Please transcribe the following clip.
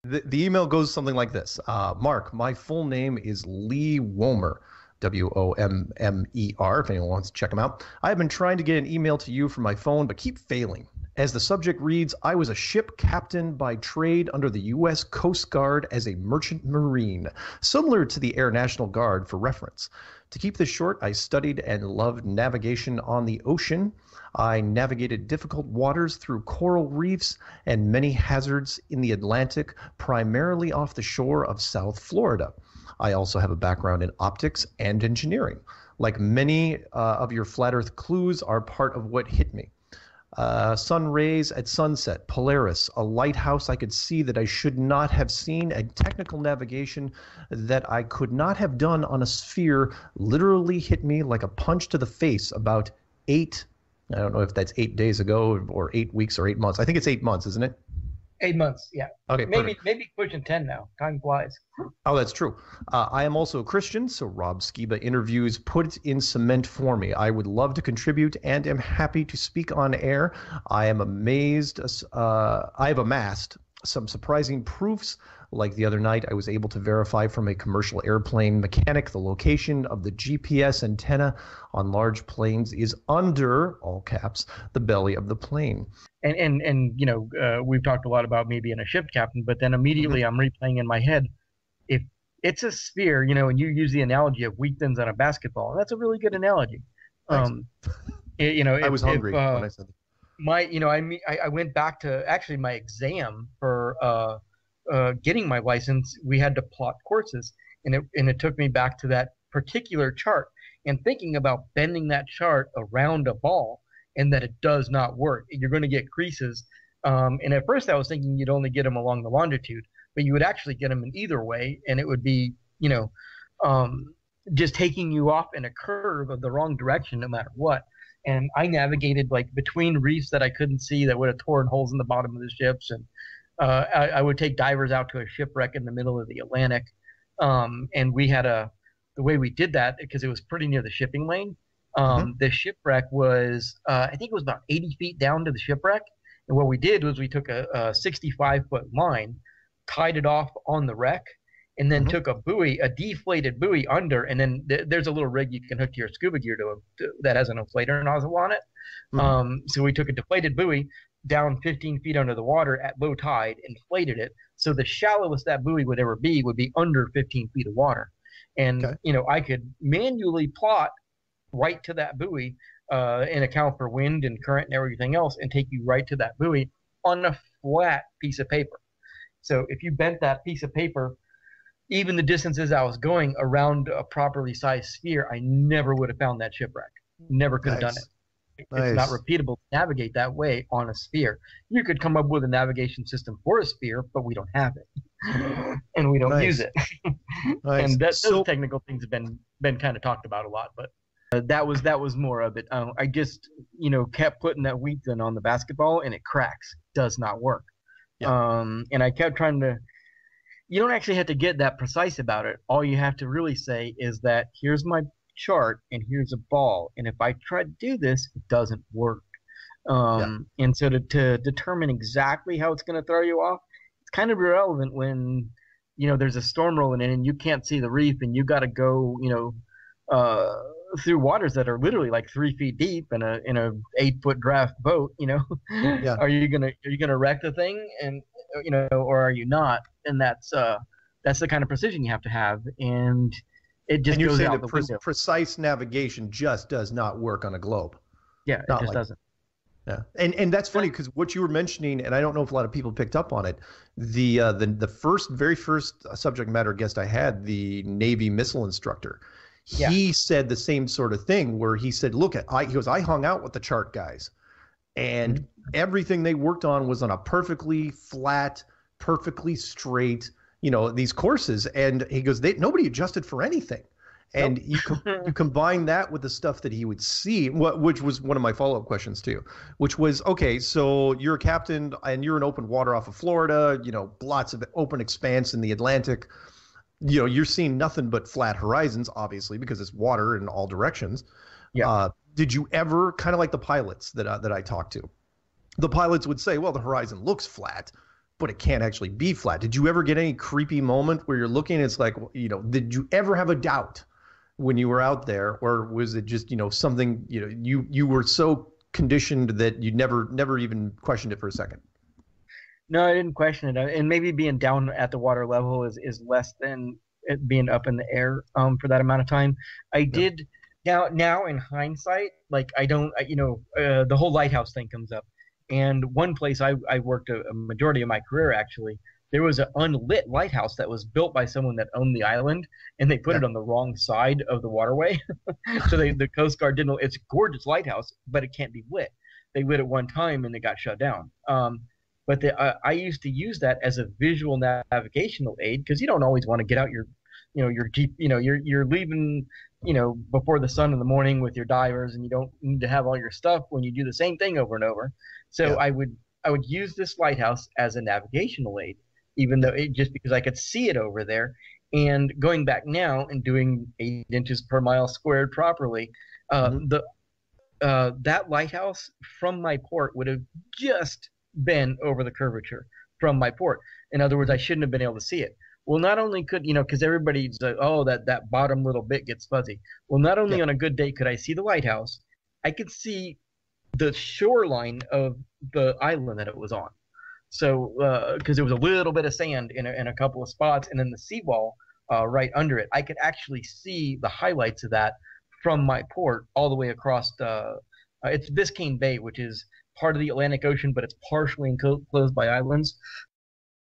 The email goes something like this. Mark, my full name is Lee Womer, Wommer, if anyone wants to check him out. I have been trying to get an email to you from my phone, but keep failing. As the subject reads, I was a ship captain by trade under the U.S. Coast Guard as a merchant marine, similar to the Air National Guard for reference. To keep this short, I studied and loved navigation on the ocean. I navigated difficult waters through coral reefs and many hazards in the Atlantic, primarily off the shore of South Florida. I also have a background in optics and engineering. Like many of your flat Earth clues are part of what hit me. Sun rays at sunset, Polaris, a lighthouse I could see that I should not have seen, a technical navigation that I could not have done on a sphere literally hit me like a punch to the face about I don't know if that's 8 days ago or 8 weeks or 8 months. I think it's 8 months, isn't it? 8 months, yeah. Okay, maybe pushing 10 now. Time flies. Oh, that's true. I am also a Christian, so Rob Skiba interviews put it in cement for me. I would love to contribute and am happy to speak on air. I have amassed some surprising proofs. Like the other night, I was able to verify from a commercial airplane mechanic the location of the GPS antenna on large planes is under, all caps, the belly of the plane. And we've talked a lot about me being a ship captain, but then immediately I'm replaying in my head, if it's a sphere, and you use the analogy of Wheatons on a basketball, and that's a really good analogy. I was hungry when I said that. I went back to actually my exam for getting my license. We had to plot courses, and it took me back to that particular chart and thinking about bending that chart around a ball, and that it does not work. You're going to get creases. And at first I was thinking you'd only get them along the longitude, but you would actually get them in either way, and it would be, just taking you off in a curve of the wrong direction no matter what. And I navigated like between reefs that I couldn't see that would have torn holes in the bottom of the ships, and I would take divers out to a shipwreck in the middle of the Atlantic. And we had the way we did that, because it was pretty near the shipping lane. The shipwreck was, I think it was about 80 feet down to the shipwreck. And what we did was we took a 65-foot line, tied it off on the wreck, and then took a deflated buoy under, and then there's a little rig you can hook to your scuba gear that has an inflator nozzle on it. So we took a deflated buoy down 15 feet under the water at low tide, inflated it, so the shallowest that buoy would ever be would be under 15 feet of water. And I could manually plot right to that buoy and account for wind and current and everything else, and take you right to that buoy on a flat piece of paper. So if you bent that piece of paper, even the distances I was going around a properly sized sphere, I never would have found that shipwreck. Never could have done it. Nice. It's not repeatable to navigate that way on a sphere. You could come up with a navigation system for a sphere, but we don't have it, and we don't use it. And those technical things have been kind of talked about a lot, but that was more of it. I just kept putting that Wheaton on the basketball, and it cracks. Does not work. And I kept trying to. You don't actually have to get that precise about it. All you have to really say is that here's my chart and here's a ball, and if I try to do this, it doesn't work. And so to determine exactly how it's going to throw you off, it's kind of irrelevant when there's a storm rolling in and you can't see the reef, and you got to go through waters that are literally like 3 feet deep in a 8-foot draft boat. Are you gonna wreck the thing, and or are you not? And that's the kind of precision you have to have, and it just goes out the window. Precise navigation just does not work on a globe. Yeah, it just doesn't. Yeah, and that's funny, because what you were mentioning, and I don't know if a lot of people picked up on it, the very first subject matter guest I had, the Navy missile instructor, he said the same sort of thing, where he said, look, I hung out with the chart guys, and everything they worked on was on a perfectly flat, perfectly straight, these courses. And he goes, nobody adjusted for anything. And you combine that with the stuff that he would see, which was one of my follow-up questions too, which was, okay, so you're a captain and you're in open water off of Florida, lots of open expanse in the Atlantic. You're seeing nothing but flat horizons, obviously, because it's water in all directions. Did you ever, kind of like the pilots that I talked to, the pilots would say, well, the horizon looks flat, but it can't actually be flat. Did you ever get any creepy moment where you're looking, it's like, did you ever have a doubt when you were out there, or was it just, something, you were so conditioned that you never even questioned it for a second? No, I didn't question it, and maybe being down at the water level is less than it being up in the air for that amount of time. I did now in hindsight, like I don't, the whole lighthouse thing comes up, and one place I worked a majority of my career actually. There was an unlit lighthouse that was built by someone that owned the island, and they put it on the wrong side of the waterway. So the Coast Guard didn't. It's a gorgeous lighthouse, but it can't be lit. They lit it one time and it got shut down. But I used to use that as a visual navigational aid because you don't always want to get out your deep, you're leaving, before the sun in the morning with your divers, and you don't need to have all your stuff when you do the same thing over and over. So I would use this lighthouse as a navigational aid, even though just because I could see it over there. And going back now and doing 8 inches per mile squared properly, that lighthouse from my port would have just been over the curvature from my port. In other words, I shouldn't have been able to see it. Well, not only could, because everybody's like, oh, that bottom little bit gets fuzzy. Well, not only on a good day could I see the lighthouse, I could see the shoreline of the island that it was on. So, because there was a little bit of sand in a couple of spots, and then the seawall right under it, I could actually see the highlights of that from my port all the way across it's Biscayne Bay, which is part of the Atlantic Ocean, but it's partially enclosed by islands.